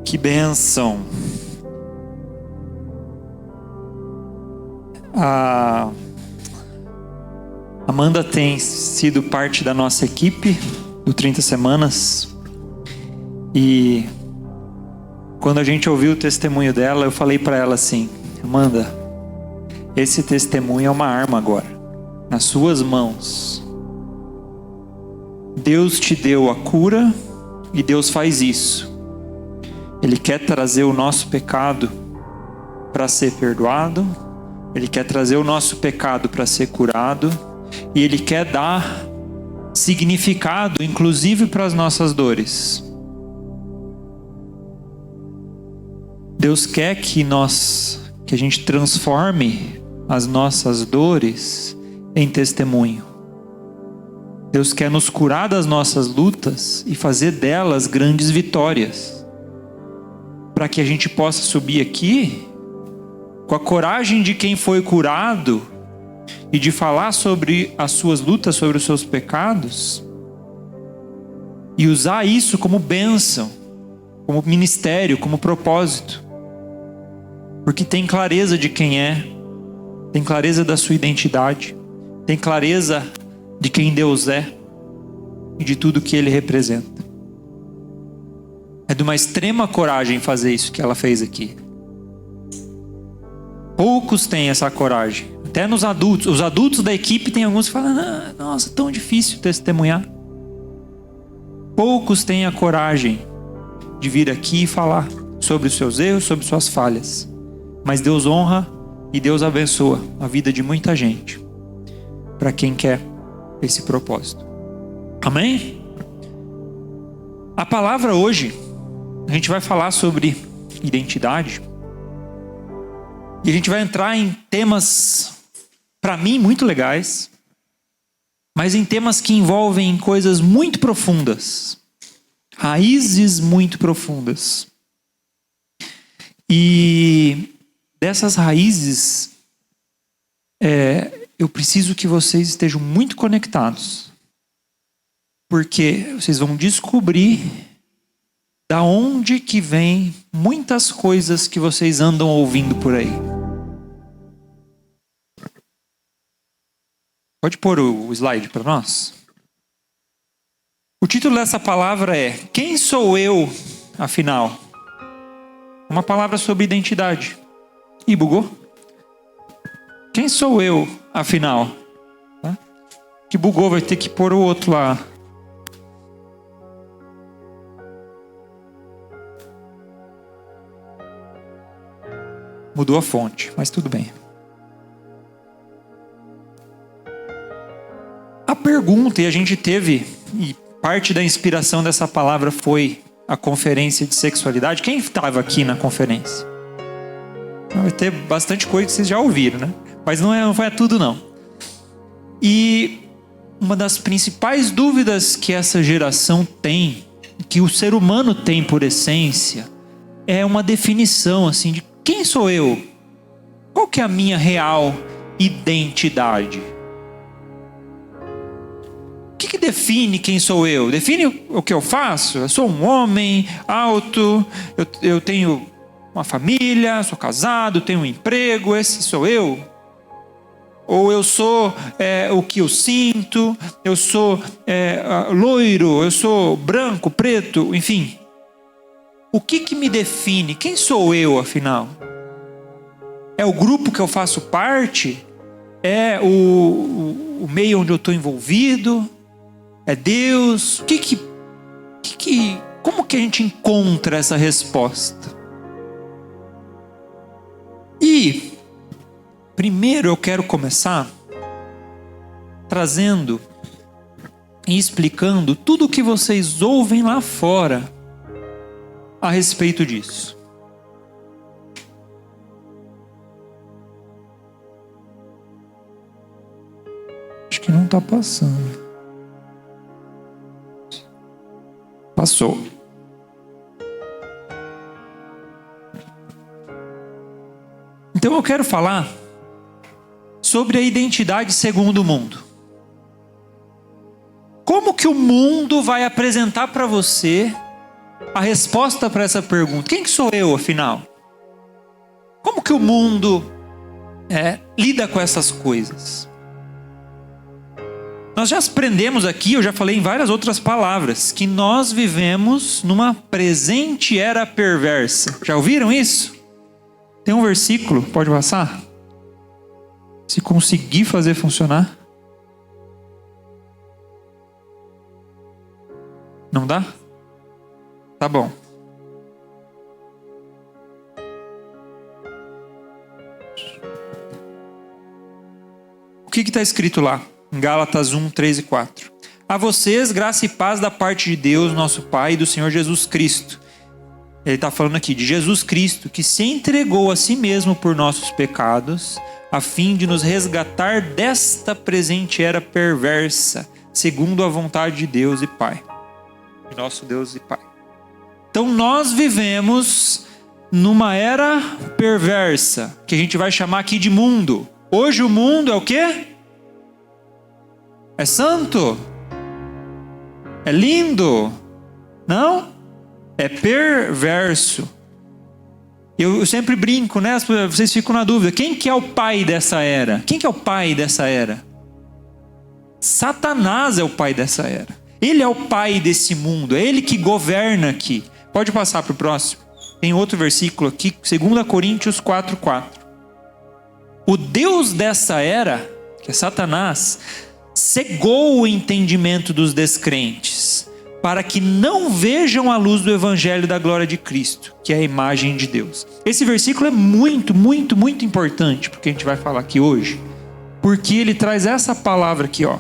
Que bênção! A Amanda tem sido parte da nossa equipe do 30 Semanas. E quando a gente ouviu o testemunho dela, eu falei para ela assim: Amanda, esse testemunho é uma arma agora, nas suas mãos. Deus te deu a cura e Deus faz isso. Ele quer trazer o nosso pecado para ser perdoado. Ele quer trazer o nosso pecado para ser curado. E Ele quer dar significado, inclusive para as nossas dores. Deus quer que a gente transforme as nossas dores em testemunho. Deus quer nos curar das nossas lutas e fazer delas grandes vitórias. Para que a gente possa subir aqui com a coragem de quem foi curado e de falar sobre as suas lutas, sobre os seus pecados, e usar isso como bênção, como ministério, como propósito. Porque tem clareza de quem é, tem clareza da sua identidade, tem clareza de quem Deus é e de tudo que Ele representa. É de uma extrema coragem fazer isso que ela fez aqui. Poucos têm essa coragem. Até nos adultos. Os adultos da equipe tem alguns que falam: nossa, tão difícil testemunhar. Poucos têm a coragem de vir aqui e falar sobre os seus erros, sobre suas falhas. Mas Deus honra e Deus abençoa a vida de muita gente, para quem quer esse propósito. Amém? A palavra hoje, a gente vai falar sobre identidade. E a gente vai entrar em temas, para mim, muito legais. Mas em temas que envolvem coisas muito profundas. Raízes muito profundas. E dessas raízes, eu preciso que vocês estejam muito conectados. Porque vocês vão descobrir da onde que vem muitas coisas que vocês andam ouvindo por aí. Pode pôr o slide para nós? O título dessa palavra é: Quem sou eu, afinal? Uma palavra sobre identidade. Ih, bugou? Quem sou eu, afinal? Que bugou, vai ter que pôr o outro lá. Mudou a fonte, mas tudo bem. A pergunta, e a gente teve, e parte da inspiração dessa palavra foi a conferência de sexualidade. Quem estava aqui na conferência? Vai ter bastante coisa que vocês já ouviram, né? Mas não foi tudo não. E uma das principais dúvidas que essa geração tem, que o ser humano tem por essência, é uma definição assim de: quem sou eu? Qual que é a minha real identidade? O que define quem sou eu? Define o que eu faço? Eu sou um homem alto, eu tenho uma família, sou casado, tenho um emprego, esse sou eu? Ou eu sou o que eu sinto, eu sou loiro, eu sou branco, preto, enfim. O que me define? Quem sou eu, afinal? É o grupo que eu faço parte? É o meio onde eu estou envolvido? É Deus? Como que a gente encontra essa resposta? E primeiro eu quero começar trazendo e explicando tudo o que vocês ouvem lá fora a respeito disso. Acho que não está passando. Passou. Então eu quero falar sobre a identidade segundo o mundo. Como que o mundo vai apresentar para você a resposta para essa pergunta. Quem que sou eu, afinal? Como que o mundo lida com essas coisas? Nós já aprendemos aqui, eu já falei em várias outras palavras, que nós vivemos numa presente era perversa. Já ouviram isso? Tem um versículo, pode passar? Se conseguir fazer funcionar. Não dá? Tá bom. O que está escrito lá? Em Gálatas 1, 3 e 4. A vocês, graça e paz da parte de Deus, nosso Pai, e do Senhor Jesus Cristo. Ele está falando aqui de Jesus Cristo, que se entregou a si mesmo por nossos pecados, a fim de nos resgatar desta presente era perversa, segundo a vontade de Deus e Pai. De nosso Deus e Pai. Então nós vivemos numa era perversa, que a gente vai chamar aqui de mundo. Hoje o mundo é o quê? É santo? É lindo? Não? É perverso. Eu sempre brinco, né? Vocês ficam na dúvida. Quem que é o pai dessa era? Quem que é o pai dessa era? Satanás é o pai dessa era. Ele é o pai desse mundo. É ele que governa aqui. Pode passar para o próximo. Tem outro versículo aqui, 2 Coríntios 4:4. O Deus dessa era, que é Satanás, cegou o entendimento dos descrentes, para que não vejam a luz do evangelho da glória de Cristo, que é a imagem de Deus. Esse versículo é muito, muito, muito importante, porque a gente vai falar aqui hoje, porque ele traz essa palavra aqui, ó.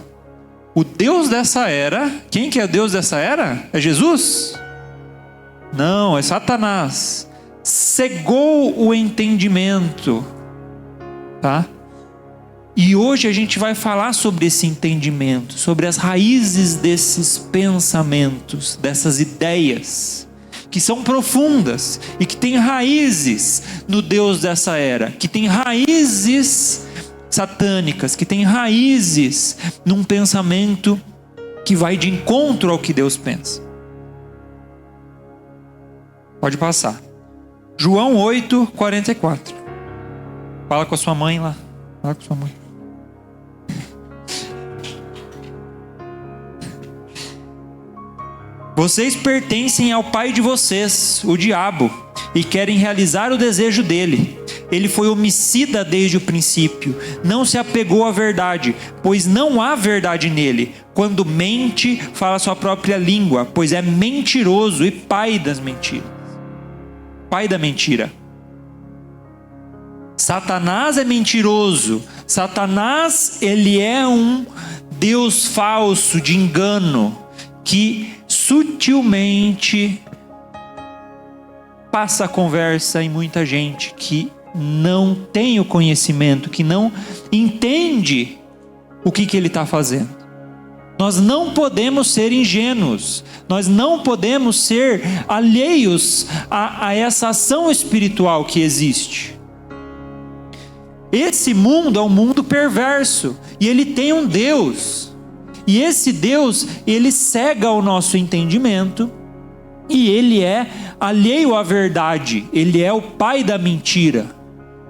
O Deus dessa era, quem que é o Deus dessa era? É Jesus? Não, é Satanás. Cegou o entendimento, tá? E hoje a gente vai falar sobre esse entendimento, sobre as raízes desses pensamentos, dessas ideias, que são profundas e que têm raízes no Deus dessa era, que têm raízes satânicas, que têm raízes num pensamento que vai de encontro ao que Deus pensa. Pode passar. João 8:44. Fala com a sua mãe lá. Fala com a sua mãe. Vocês pertencem ao pai de vocês, o diabo, e querem realizar o desejo dele. Ele foi homicida desde o princípio, não se apegou à verdade, pois não há verdade nele. Quando mente, fala sua própria língua, pois é mentiroso e pai das mentiras. Pai da mentira. Satanás é mentiroso. Satanás, ele é um Deus falso de engano, que sutilmente passa a conversa em muita gente que não tem o conhecimento, que não entende o que ele está fazendo. Nós não podemos ser ingênuos, nós não podemos ser alheios a essa ação espiritual que existe. Esse mundo é um mundo perverso, e ele tem um Deus, e esse Deus, ele cega o nosso entendimento, e ele é alheio à verdade, ele é o pai da mentira.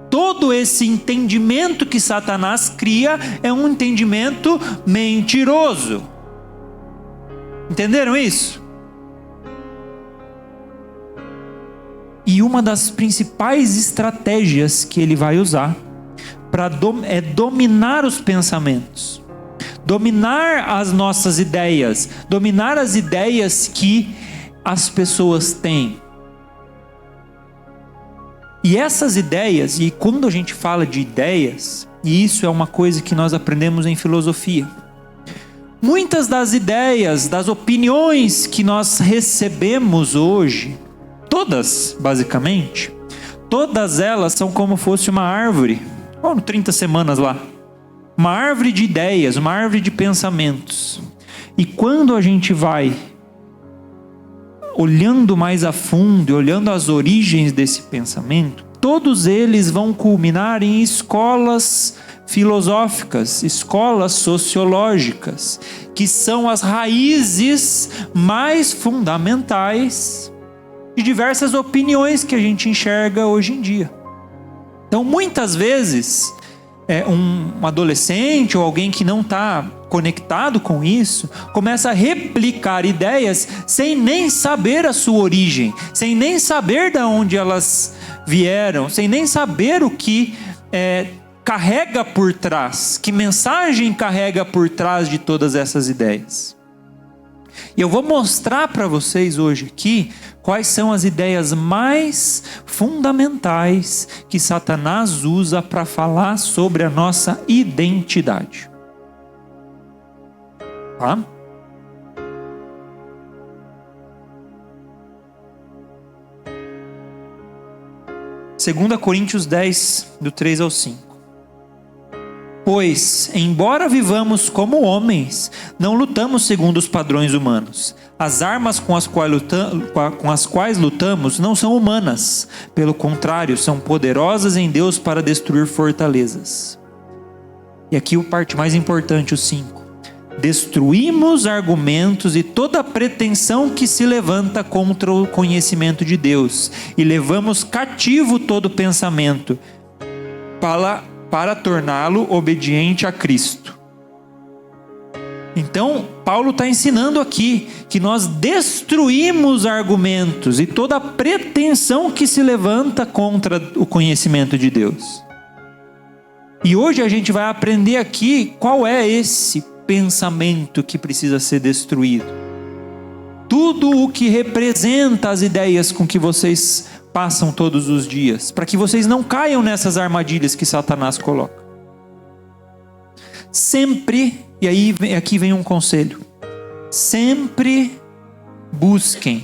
Todo esse entendimento que Satanás cria é um entendimento mentiroso. Entenderam isso? E uma das principais estratégias que ele vai usar é dominar os pensamentos, dominar as nossas ideias, dominar as ideias que as pessoas têm. E essas ideias, e quando a gente fala de ideias, e isso é uma coisa que nós aprendemos em filosofia, muitas das ideias, das opiniões que nós recebemos hoje, todas basicamente, todas elas são como fosse uma árvore, ou no 30 semanas lá, uma árvore de ideias, uma árvore de pensamentos. E quando a gente vai olhando mais a fundo e olhando as origens desse pensamento, todos eles vão culminar em escolas filosóficas, escolas sociológicas, que são as raízes mais fundamentais de diversas opiniões que a gente enxerga hoje em dia. Então, muitas vezes, um adolescente ou alguém que não está conectado com isso, começa a replicar ideias sem nem saber a sua origem, sem nem saber de onde elas vieram, sem nem saber o que carrega por trás, que mensagem carrega por trás de todas essas ideias. E eu vou mostrar para vocês hoje aqui quais são as ideias mais fundamentais que Satanás usa para falar sobre a nossa identidade. Tá? Segunda Coríntios 10, do 3 ao 5. Pois, embora vivamos como homens, não lutamos segundo os padrões humanos. As armas com as quais lutamos não são humanas. Pelo contrário, são poderosas em Deus para destruir fortalezas. E aqui a parte mais importante, o 5. Destruímos argumentos e toda pretensão que se levanta contra o conhecimento de Deus. E levamos cativo todo pensamento para torná-lo obediente a Cristo. Então, Paulo está ensinando aqui que nós destruímos argumentos e toda pretensão que se levanta contra o conhecimento de Deus. E hoje a gente vai aprender aqui qual é esse pensamento que precisa ser destruído. Tudo o que representa as ideias com que vocês passam todos os dias, para que vocês não caiam nessas armadilhas que Satanás coloca. Sempre, e aí aqui vem um conselho, sempre busquem.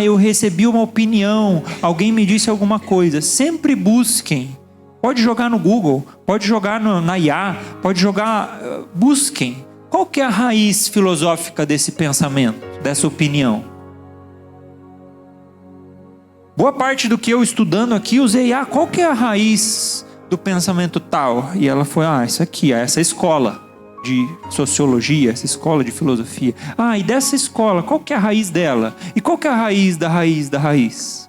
Eu recebi uma opinião, alguém me disse alguma coisa. Sempre busquem. Pode jogar no Google, pode jogar na IA, pode jogar, busquem. Qual que é a raiz filosófica desse pensamento, dessa opinião? Boa parte do que eu estudando aqui, usei, qual que é a raiz do pensamento tal? E ela foi, isso aqui, essa escola de sociologia, essa escola de filosofia. E dessa escola, qual que é a raiz dela? E qual que é a raiz da raiz da raiz?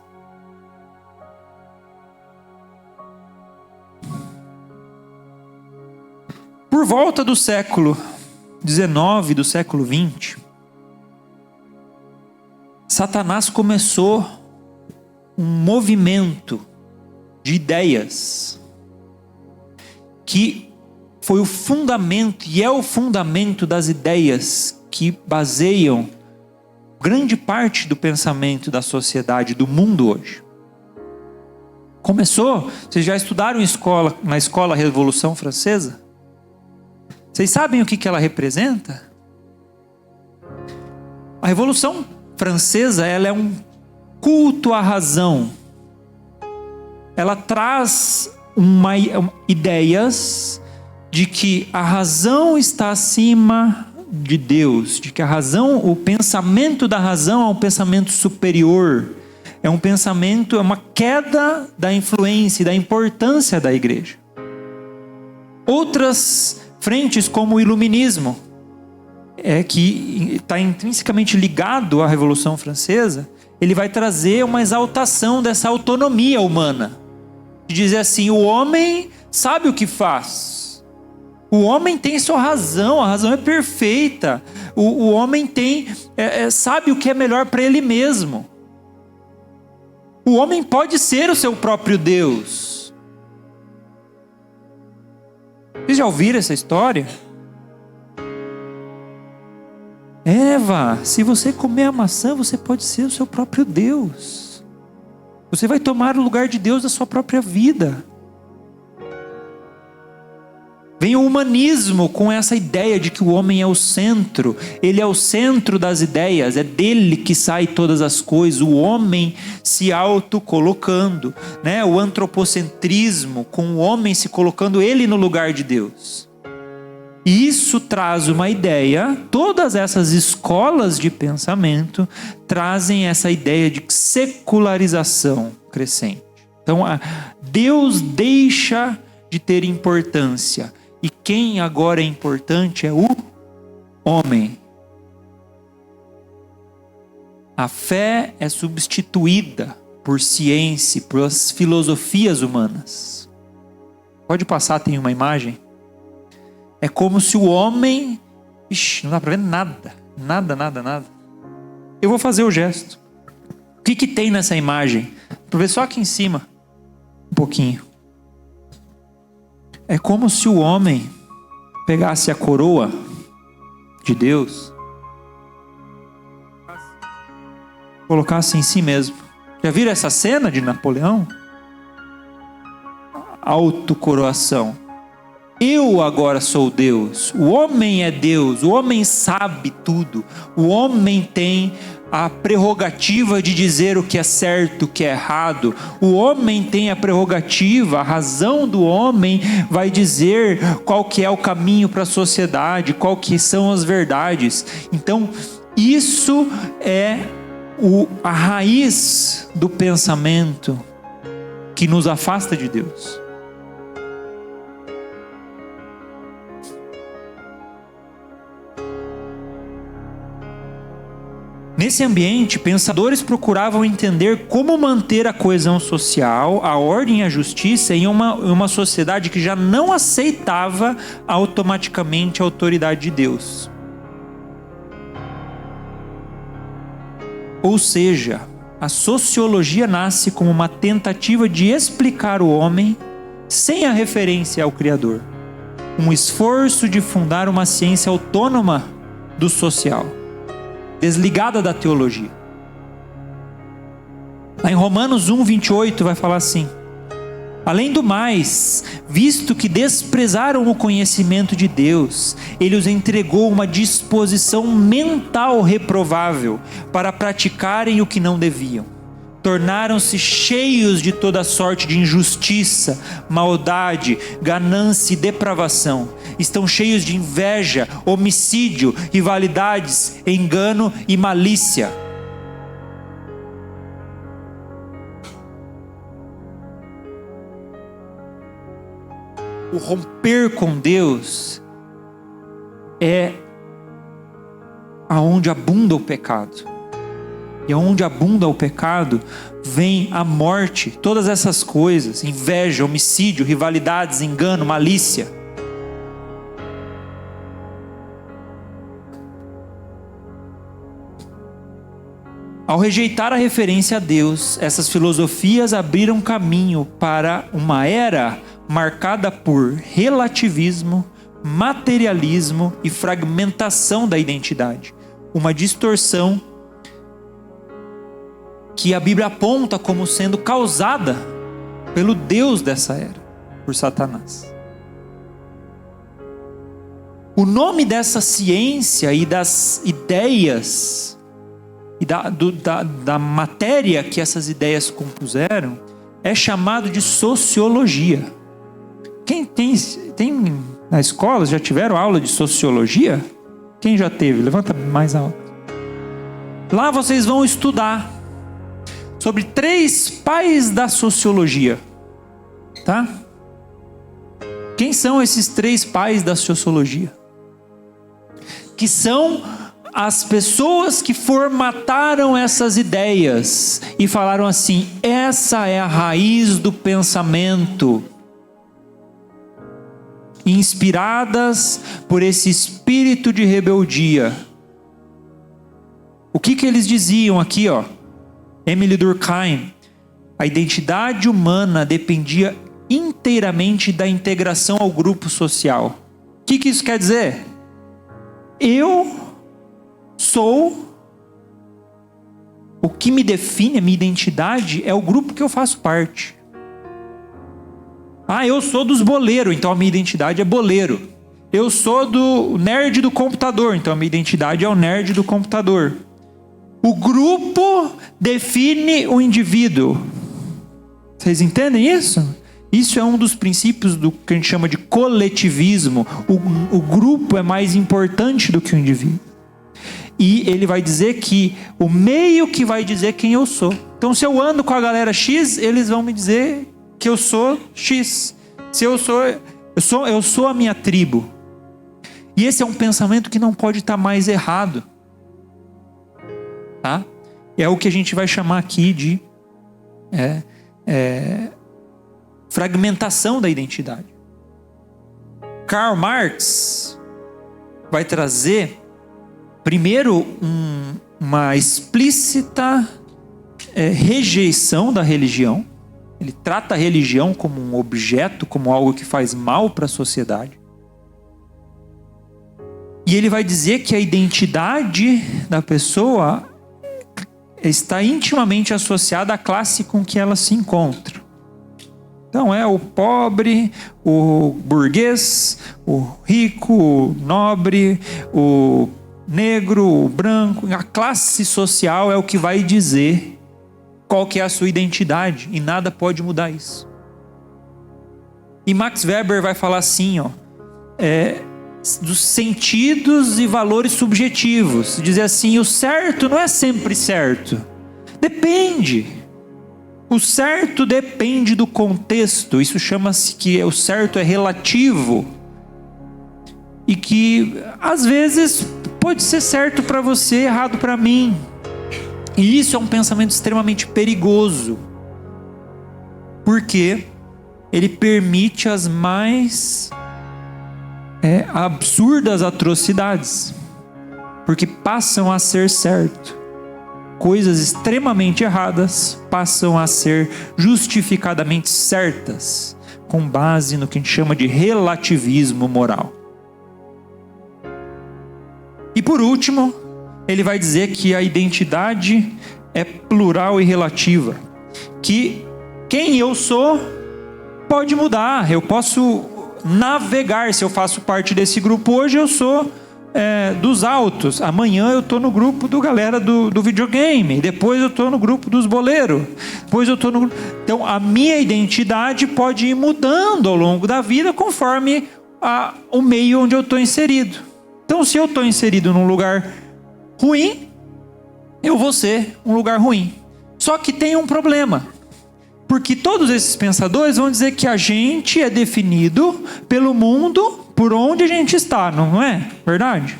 Por volta do século XIX, do século XX, Satanás começou um movimento de ideias que foi o fundamento e é o fundamento das ideias que baseiam grande parte do pensamento da sociedade, do mundo hoje. Começou, vocês já estudaram na escola a Revolução Francesa? Vocês sabem o que ela representa? A Revolução Francesa, ela é um culto à razão. Ela traz ideias de que a razão está acima de Deus, de que a razão, o pensamento da razão é um pensamento superior, é um pensamento, é uma queda da influência e da importância da igreja. Outras frentes, como o iluminismo, que está intrinsecamente ligado à Revolução Francesa, ele vai trazer uma exaltação dessa autonomia humana, de dizer assim, o homem sabe o que faz, o homem tem sua razão, a razão é perfeita, o homem sabe o que é melhor para ele mesmo, o homem pode ser o seu próprio Deus. Vocês já ouviram essa história? Eva, se você comer a maçã, você pode ser o seu próprio Deus. Você vai tomar o lugar de Deus da sua própria vida. Vem o humanismo com essa ideia de que o homem é o centro. Ele é o centro das ideias. É dele que saem todas as coisas. O homem se autocolocando, né? O antropocentrismo, com o homem se colocando ele no lugar de Deus. E isso traz uma ideia, todas essas escolas de pensamento trazem essa ideia de secularização crescente. Então, Deus deixa de ter importância. E quem agora é importante é o homem. A fé é substituída por ciência, por as filosofias humanas. Pode passar, tem uma imagem. É como se o homem... Ixi, não dá para ver nada. Nada. Eu vou fazer o gesto. O que tem nessa imagem? Para ver só aqui em cima. Um pouquinho. É como se o homem pegasse a coroa de Deus, colocasse em si mesmo. Já viram essa cena de Napoleão? Autocoroação. Eu agora sou Deus. O homem é Deus. O homem sabe tudo. O homem tem a prerrogativa de dizer o que é certo, o que é errado. O homem tem a prerrogativa, a razão do homem vai dizer qual que é o caminho para a sociedade, qual que são as verdades. Então, isso é a raiz do pensamento que nos afasta de Deus. Nesse ambiente, pensadores procuravam entender como manter a coesão social, a ordem e a justiça em uma sociedade que já não aceitava automaticamente a autoridade de Deus. Ou seja, a sociologia nasce como uma tentativa de explicar o homem sem a referência ao Criador. Um esforço de fundar uma ciência autônoma do social, desligada da teologia. Lá em Romanos 1:28 vai falar assim: além do mais, visto que desprezaram o conhecimento de Deus, ele os entregou uma disposição mental reprovável para praticarem o que não deviam. Tornaram-se cheios de toda sorte de injustiça, maldade, ganância e depravação. Estão cheios de inveja, homicídio, rivalidades, engano e malícia. O romper com Deus é aonde abunda o pecado. E onde abunda o pecado, vem a morte. Todas essas coisas, inveja, homicídio, rivalidades, engano, malícia. Ao rejeitar a referência a Deus, essas filosofias abriram caminho para uma era marcada por relativismo, materialismo e fragmentação da identidade. Uma distorção que a Bíblia aponta como sendo causada pelo Deus dessa era, por Satanás. O nome dessa ciência e das ideias e da matéria que essas ideias compuseram é chamado de sociologia. Quem tem na escola, já tiveram aula de sociologia? Quem já teve? Levanta mais alto. Lá vocês vão estudar sobre 3 pais da sociologia, tá? Quem são esses 3 pais da sociologia? Que são as pessoas que formataram essas ideias e falaram assim: essa é a raiz do pensamento, inspiradas por esse espírito de rebeldia. O que eles diziam aqui, ó? Emile Durkheim: a identidade humana dependia inteiramente da integração ao grupo social. O que isso quer dizer? Eu sou, o que me define, a minha identidade é o grupo que eu faço parte. Eu sou dos boleiros, então a minha identidade é boleiro. Eu sou do nerd do computador, então a minha identidade é o nerd do computador. O grupo define o indivíduo. Vocês entendem isso? Isso é um dos princípios do que a gente chama de coletivismo. O grupo é mais importante do que o indivíduo. E ele vai dizer que o meio que vai dizer quem eu sou. Então, se eu ando com a galera X, eles vão me dizer que eu sou X. Se eu sou a minha tribo. E esse é um pensamento que não pode estar mais errado. Tá? É o que a gente vai chamar aqui de fragmentação da identidade. Karl Marx vai trazer, primeiro, uma explícita rejeição da religião. Ele trata a religião como um objeto, como algo que faz mal para a sociedade. E ele vai dizer que a identidade da pessoa está intimamente associada à classe com que ela se encontra. Então é o pobre, o burguês, o rico, o nobre, o negro, o branco. A classe social é o que vai dizer qual que é a sua identidade, e nada pode mudar isso. E Max Weber vai falar assim, dos sentidos e valores subjetivos. Dizer assim, o certo não é sempre certo. Depende. O certo depende do contexto. Isso chama-se que o certo é relativo. E que, às vezes, pode ser certo para você, errado para mim. E isso é um pensamento extremamente perigoso. Porque ele permite as mais absurdas atrocidades, porque passam a ser certo. Coisas extremamente erradas passam a ser justificadamente certas, com base no que a gente chama de relativismo moral. E por último, ele vai dizer que a identidade é plural e relativa, que quem eu sou pode mudar. Eu posso navegar. Se eu faço parte desse grupo hoje, eu sou dos altos. Amanhã eu estou no grupo do galera do videogame. Depois eu estou no grupo dos boleiros. Depois eu estou no... Então a minha identidade pode ir mudando ao longo da vida conforme o meio onde eu estou inserido. Então se eu estou inserido num lugar ruim, eu vou ser um lugar ruim. Só que tem um problema. Porque todos esses pensadores vão dizer que a gente é definido pelo mundo por onde a gente está, não é verdade?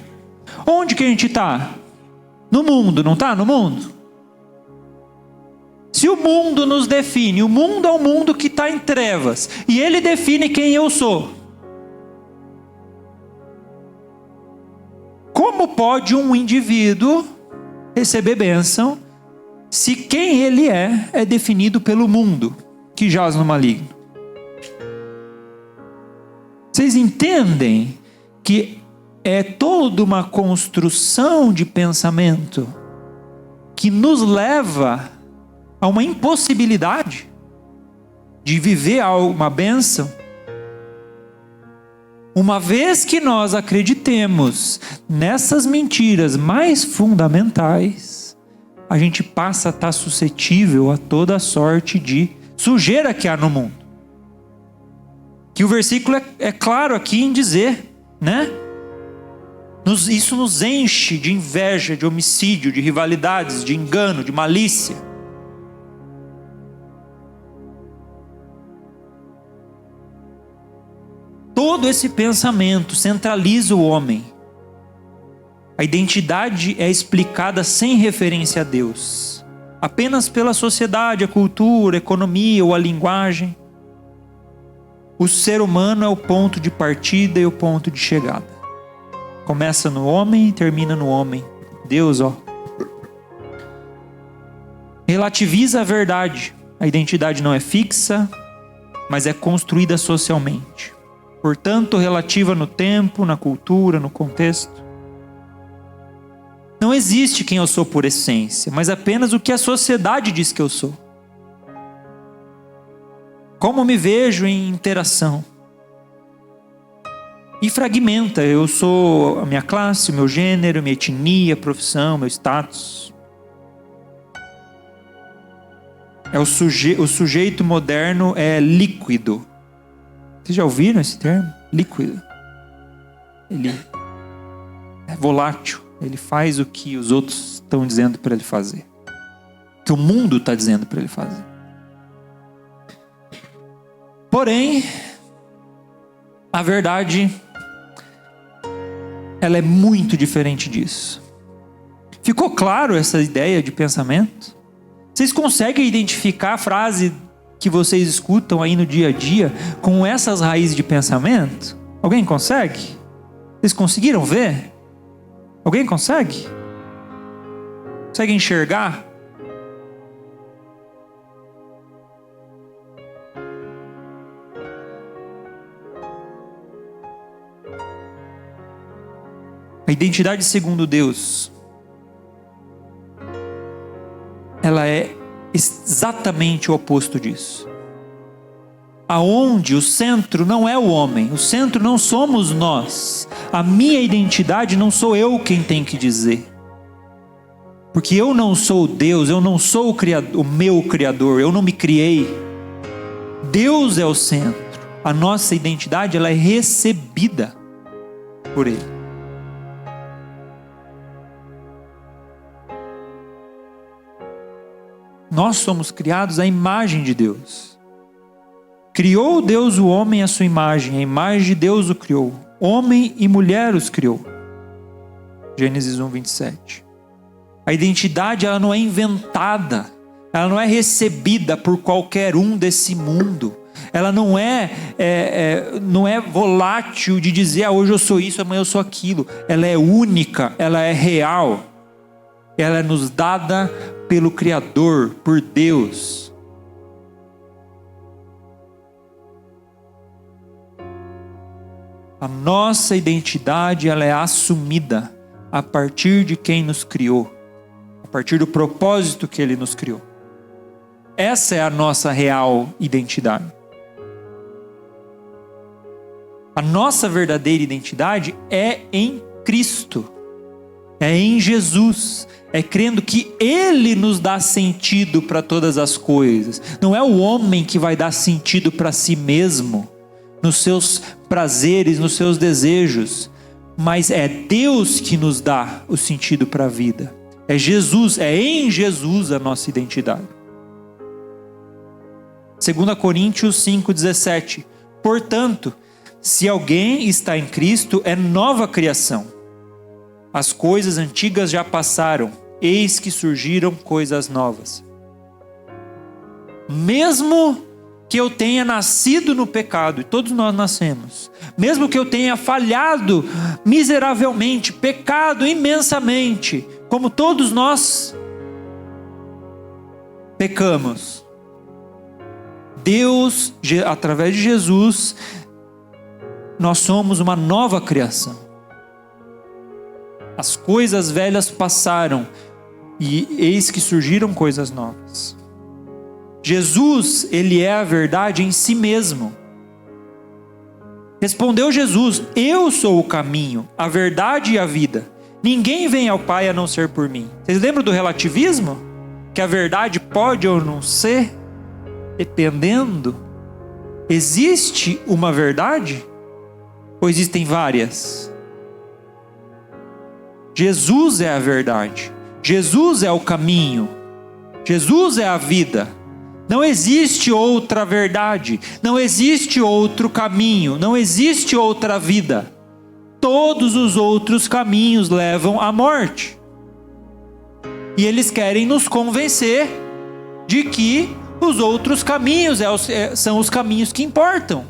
Onde que a gente está? No mundo, não está no mundo? Se o mundo nos define, o mundo é o mundo que está em trevas, e ele define quem eu sou. Como pode um indivíduo receber bênção se quem ele é definido pelo mundo que jaz no maligno? Vocês entendem que é toda uma construção de pensamento que nos leva a uma impossibilidade de viver uma bênção? Uma vez que nós acreditemos nessas mentiras mais fundamentais, a gente passa a estar suscetível a toda sorte de sujeira que há no mundo. Que o versículo é claro aqui em dizer, né? Isso nos enche de inveja, de homicídio, de rivalidades, de engano, de malícia. Todo esse pensamento centraliza o homem. A identidade é explicada sem referência a Deus, apenas pela sociedade, a cultura, a economia ou a linguagem. O ser humano é o ponto de partida e o ponto de chegada. Começa no homem e termina no homem. Deus, relativiza a verdade. A identidade não é fixa, mas é construída socialmente. Portanto, relativa no tempo, na cultura, no contexto. Não existe quem eu sou por essência, mas apenas o que a sociedade diz que eu sou. Como me vejo em interação. E fragmenta. Eu sou a minha classe, o meu gênero, minha etnia, a profissão, meu status. O sujeito moderno é líquido. Vocês já ouviram esse termo? Líquido. Ele é volátil. Ele faz o que os outros estão dizendo para ele fazer. O que o mundo está dizendo para ele fazer. Porém, a verdade, ela é muito diferente disso. Ficou claro essa ideia de pensamento? Vocês conseguem identificar a frase que vocês escutam aí no dia a dia com essas raízes de pensamento? Alguém consegue? Vocês conseguiram ver? Alguém consegue? Consegue enxergar? A identidade segundo Deus, ela é exatamente o oposto disso. Aonde o centro não é o homem, o centro não somos nós. A minha identidade não sou eu quem tem que dizer. Porque eu não sou Deus, eu não sou o meu Criador, eu não me criei. Deus é o centro. A nossa identidade, ela é recebida por Ele. Nós somos criados à imagem de Deus. Criou Deus o homem à sua imagem, a imagem de Deus o criou. Homem e mulher os criou. Gênesis 1, 27. A identidade, ela não é inventada, ela não é recebida por qualquer um desse mundo. Ela não é volátil de dizer, hoje eu sou isso, amanhã eu sou aquilo. Ela é única, ela é real. Ela é nos dada pelo Criador, por Deus. A nossa identidade, ela é assumida a partir de quem nos criou, a partir do propósito que Ele nos criou. Essa é a nossa real identidade. A nossa verdadeira identidade é em Cristo, é em Jesus, é crendo que Ele nos dá sentido para todas as coisas. Não é o homem que vai dar sentido para si mesmo, nos seus prazeres, nos seus desejos, mas é Deus que nos dá o sentido para a vida. É Jesus, é em Jesus a nossa identidade. 2 Coríntios 5,17. Portanto, se alguém está em Cristo, é nova criação. As coisas antigas já passaram, eis que surgiram coisas novas. Mesmo que eu tenha nascido no pecado, e todos nós nascemos, mesmo que eu tenha falhado miseravelmente, pecado imensamente, como todos nós pecamos, Deus, através de Jesus, nós somos uma nova criação. As coisas velhas passaram e eis que surgiram coisas novas. Jesus, Ele é a verdade em si mesmo. Respondeu Jesus: eu sou o caminho, a verdade e a vida. Ninguém vem ao Pai a não ser por mim. Vocês lembram do relativismo? Que a verdade pode ou não ser, dependendo. Existe uma verdade? Ou existem várias? Jesus é a verdade. Jesus é o caminho. Jesus é a vida. Não existe outra verdade. Não existe outro caminho. Não existe outra vida. Todos os outros caminhos levam à morte. E eles querem nos convencer de que os outros caminhos são os caminhos que importam.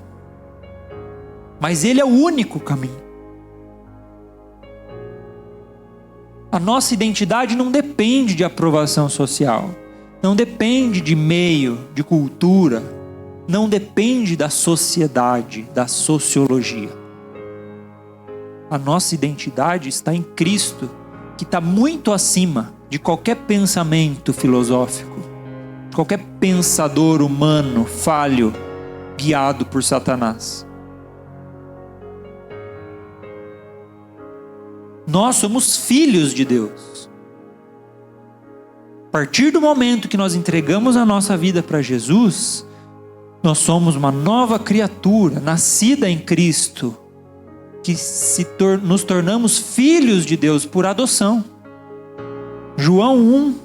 Mas Ele é o único caminho. A nossa identidade não depende de aprovação social, não depende de meio, de cultura, não depende da sociedade, da sociologia. A nossa identidade está em Cristo, que está muito acima de qualquer pensamento filosófico, de qualquer pensador humano falho, guiado por Satanás. Nós somos filhos de Deus. A partir do momento que nós entregamos a nossa vida para Jesus, nós somos uma nova criatura, nascida em Cristo, que nos tornamos filhos de Deus por adoção. João 1,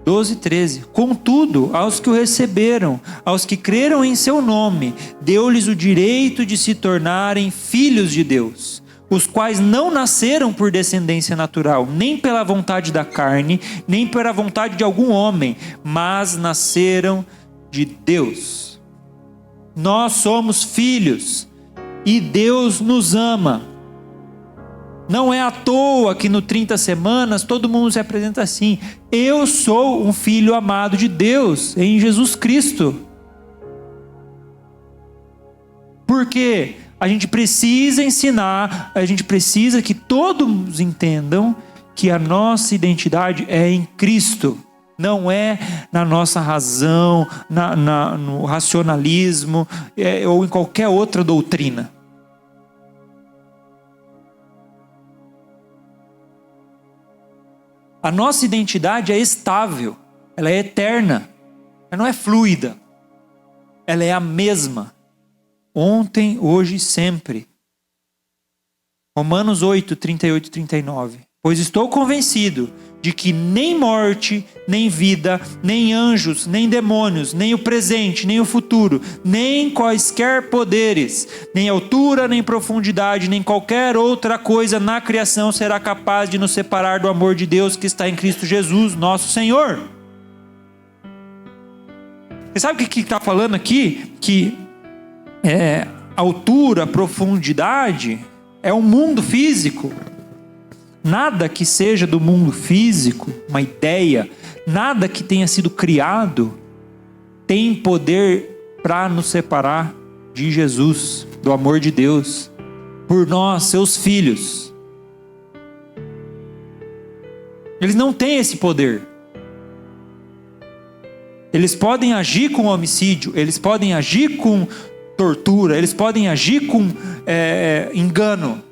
12 e 13. Contudo, aos que o receberam, aos que creram em seu nome, deu-lhes o direito de se tornarem filhos de Deus, os quais não nasceram por descendência natural, nem pela vontade da carne, nem pela vontade de algum homem, mas nasceram de Deus. Nós somos filhos e Deus nos ama. Não é à toa que no 30 semanas todo mundo se apresenta assim: eu sou um filho amado de Deus em Jesus Cristo. Porque a gente precisa ensinar, a gente precisa que todos entendam que a nossa identidade é em Cristo. Não é na nossa razão, no racionalismo, ou em qualquer outra doutrina. A nossa identidade é estável, ela é eterna, ela não é fluida, ela é a mesma. Ontem, hoje e sempre. Romanos 8, 38 e 39. Pois estou convencido de que nem morte, nem vida, nem anjos, nem demônios, nem o presente, nem o futuro, nem quaisquer poderes, nem altura, nem profundidade, nem qualquer outra coisa na criação será capaz de nos separar do amor de Deus que está em Cristo Jesus, nosso Senhor. Você sabe o que está falando aqui? Que altura, profundidade é um mundo físico. Nada que seja do mundo físico, uma ideia, nada que tenha sido criado tem poder para nos separar de Jesus, do amor de Deus, por nós, seus filhos. Eles não têm esse poder. Eles podem agir com homicídio, eles podem agir com tortura, eles podem agir com engano,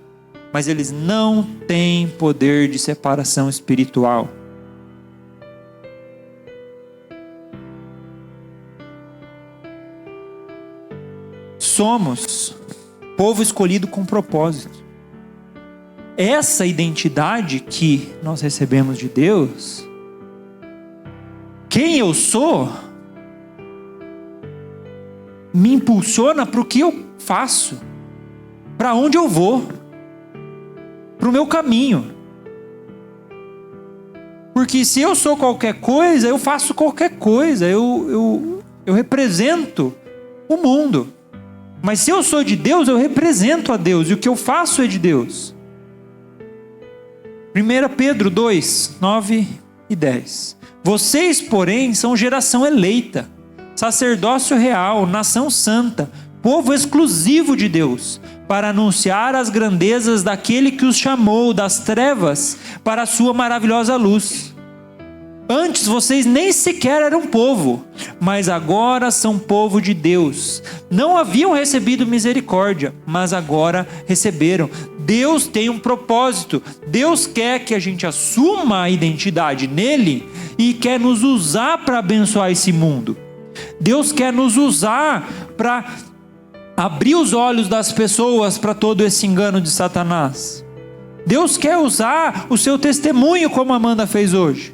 mas eles não têm poder de separação espiritual. Somos povo escolhido com propósito. Essa identidade que nós recebemos de Deus, quem eu sou, me impulsiona para o que eu faço, para onde eu vou, para o meu caminho. Porque se eu sou qualquer coisa, eu faço qualquer coisa, eu represento o mundo. Mas se eu sou de Deus, eu represento a Deus, e o que eu faço é de Deus. 1 Pedro 2, 9 e 10. Vocês, porém, são geração eleita, sacerdócio real, nação santa, povo exclusivo de Deus, para anunciar as grandezas daquele que os chamou das trevas para a sua maravilhosa luz. Antes vocês nem sequer eram povo, mas agora são povo de Deus. Não haviam recebido misericórdia, mas agora receberam. Deus tem um propósito. Deus quer que a gente assuma a identidade nele e quer nos usar para abençoar esse mundo. Deus quer nos usar para abrir os olhos das pessoas para todo esse engano de Satanás. Deus quer usar o seu testemunho como a Amanda fez hoje.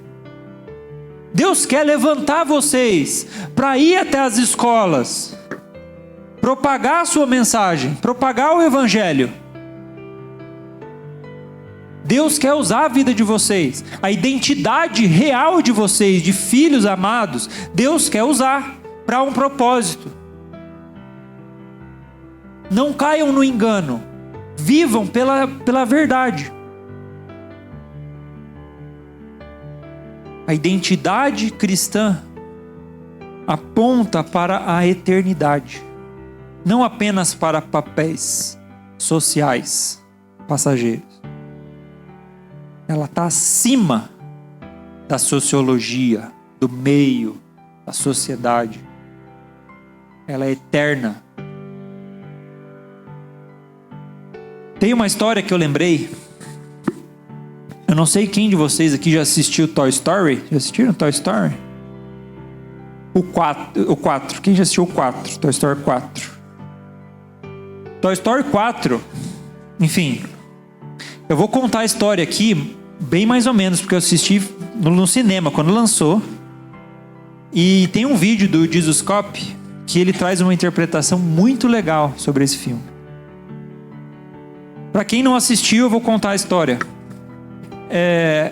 Deus quer levantar vocês para ir até as escolas, propagar a sua mensagem, propagar o evangelho. Deus quer usar a vida de vocês, a identidade real de vocês, de filhos amados, Deus quer usar para um propósito. Não caiam no engano, vivam pela verdade. A identidade cristã aponta para a eternidade, não apenas para papéis sociais passageiros. Ela está acima da sociologia, do meio, da sociedade. Ela é eterna. Tem uma história que eu lembrei. Eu não sei quem de vocês aqui já assistiu Toy Story. Já assistiram Toy Story? O 4. Quem já assistiu o 4? Toy Story 4. Toy Story 4. Enfim. Eu vou contar a história aqui, bem mais ou menos, porque eu assisti no cinema, quando lançou. E tem um vídeo do Jesus Cop, que ele traz uma interpretação muito legal sobre esse filme. Para quem não assistiu, eu vou contar a história.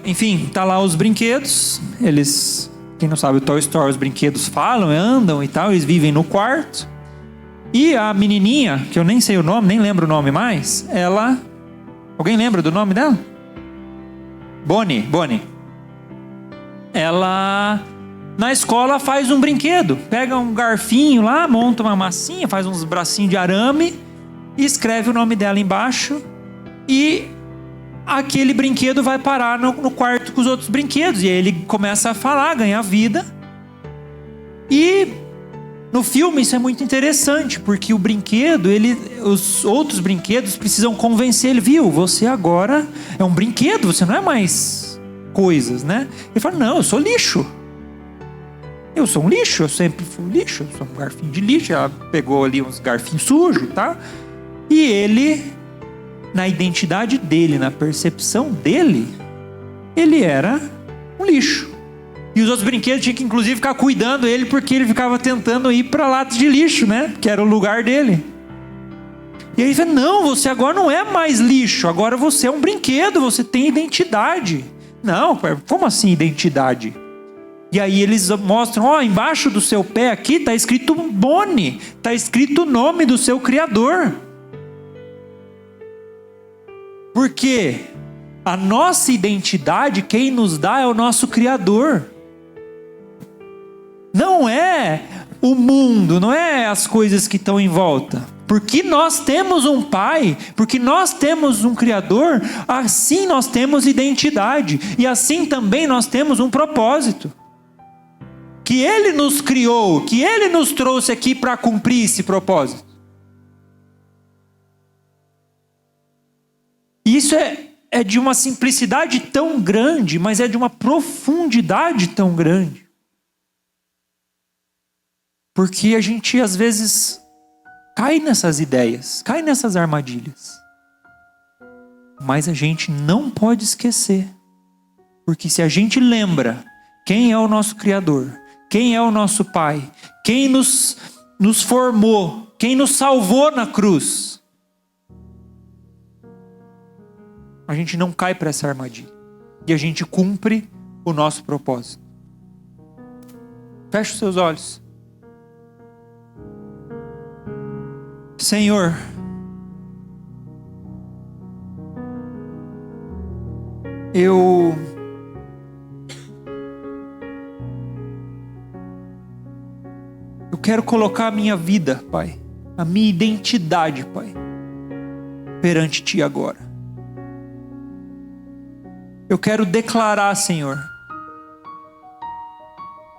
Enfim, tá lá os brinquedos. Eles, quem não sabe, o Toy Story, os brinquedos falam, andam e tal. Eles vivem no quarto. E a menininha, que eu nem sei o nome, nem lembro o nome mais, ela... Alguém lembra do nome dela? Bonnie. Ela, na escola, faz um brinquedo. Pega um garfinho lá, monta uma massinha, faz uns bracinhos de arame e escreve o nome dela embaixo. E aquele brinquedo vai parar no quarto com os outros brinquedos. E aí ele começa a falar, ganhar vida. E no filme isso é muito interessante, porque o brinquedo, os outros brinquedos precisam convencer ele, viu? Você agora é um brinquedo, você não é mais coisas, né? Ele fala, não, eu sou lixo. Eu sou um lixo, eu sempre fui lixo, eu sou um garfinho de lixo. Ela pegou ali uns garfinhos sujos, tá? E ele, na identidade dele, na percepção dele, ele era um lixo. E os outros brinquedos tinham que inclusive ficar cuidando dele, porque ele ficava tentando ir para lata de lixo, né? Que era o lugar dele. E aí ele fala, não, você agora não é mais lixo, agora você é um brinquedo, você tem identidade. Não, como assim identidade? E aí eles mostram, embaixo do seu pé aqui está escrito Bonnie, está escrito o nome do seu Criador. Porque a nossa identidade, quem nos dá é o nosso Criador. Não é o mundo, não é as coisas que estão em volta. Porque nós temos um Pai, porque nós temos um Criador, assim nós temos identidade. E assim também nós temos um propósito. Que Ele nos criou, que Ele nos trouxe aqui para cumprir esse propósito. E isso é de uma simplicidade tão grande, mas é de uma profundidade tão grande. Porque a gente às vezes cai nessas ideias, cai nessas armadilhas. Mas a gente não pode esquecer. Porque se a gente lembra quem é o nosso Criador, quem é o nosso Pai, quem nos formou, quem nos salvou na cruz, a gente não cai para essa armadilha. E a gente cumpre o nosso propósito. Feche os seus olhos. Senhor, eu quero colocar a minha vida, Pai, a minha identidade, Pai, perante Ti agora. Eu quero declarar, Senhor,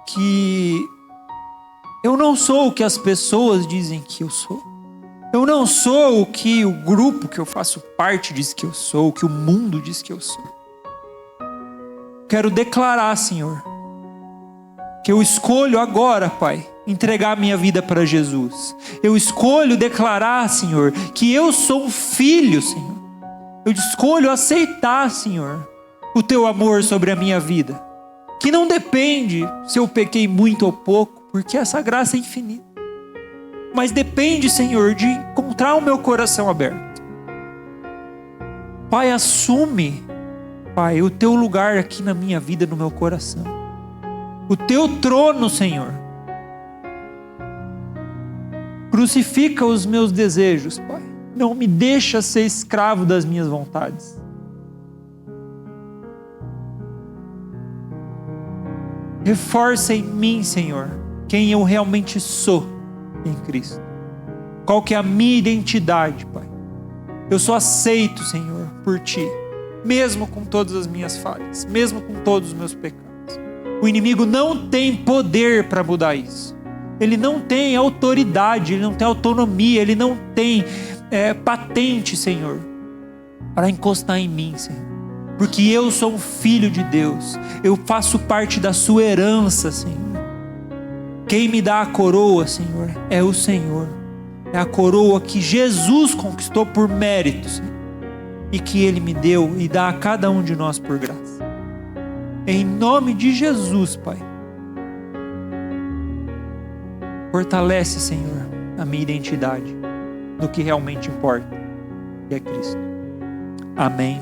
que eu não sou o que as pessoas dizem que eu sou. Eu não sou o que o grupo que eu faço parte diz que eu sou, o que o mundo diz que eu sou. Quero declarar, Senhor, que eu escolho agora, Pai, entregar minha vida para Jesus. Eu escolho declarar, Senhor, que eu sou um filho, Senhor. Eu escolho aceitar, Senhor, o Teu amor sobre a minha vida. Que não depende se eu pequei muito ou pouco, porque essa graça é infinita. Mas depende, Senhor, de encontrar o meu coração aberto. Pai, assume, Pai, o Teu lugar aqui na minha vida, no meu coração. O Teu trono, Senhor. Crucifica os meus desejos, Pai. Não me deixa ser escravo das minhas vontades. Reforça em mim, Senhor, quem eu realmente sou em Cristo. Qual que é a minha identidade, Pai? Eu sou aceito, Senhor, por Ti, mesmo com todas as minhas falhas, mesmo com todos os meus pecados. O inimigo não tem poder para mudar isso. Ele não tem autoridade, ele não tem autonomia, ele não tem patente, Senhor, para encostar em mim, Senhor. Porque eu sou um filho de Deus, eu faço parte da sua herança, Senhor. Quem me dá a coroa, Senhor, é o Senhor. É a coroa que Jesus conquistou por mérito, Senhor, e que Ele me deu e dá a cada um de nós por graça. Em nome de Jesus, Pai. Fortalece, Senhor, a minha identidade no que realmente importa, que é Cristo. Amém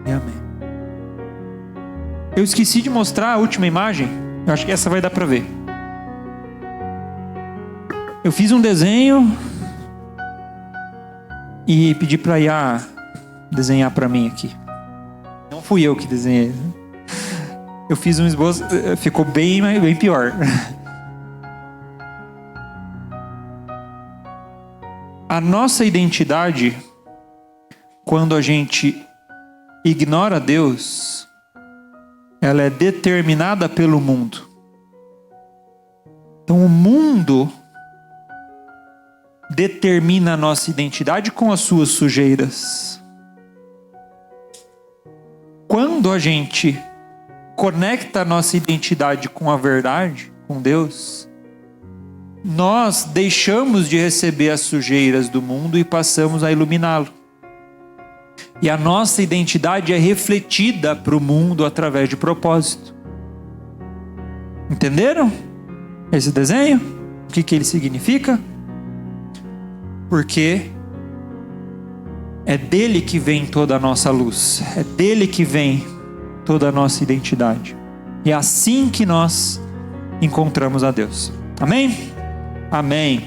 e amém. Eu esqueci de mostrar a última imagem. Eu acho que essa vai dar para ver. Eu fiz um desenho e pedi para a Iá desenhar para mim aqui. Não fui eu que desenhei. Eu fiz um esboço, ficou bem pior. A nossa identidade, quando a gente ignora Deus, ela é determinada pelo mundo. Então o mundo determina a nossa identidade com as suas sujeiras. Quando a gente conecta a nossa identidade com a verdade, com Deus, nós deixamos de receber as sujeiras do mundo e passamos a iluminá-lo. E a nossa identidade é refletida para o mundo através de propósito. Entenderam esse desenho? O que ele significa? Porque é dele que vem toda a nossa luz. É dele que vem toda a nossa identidade. E é assim que nós encontramos a Deus. Amém? Amém.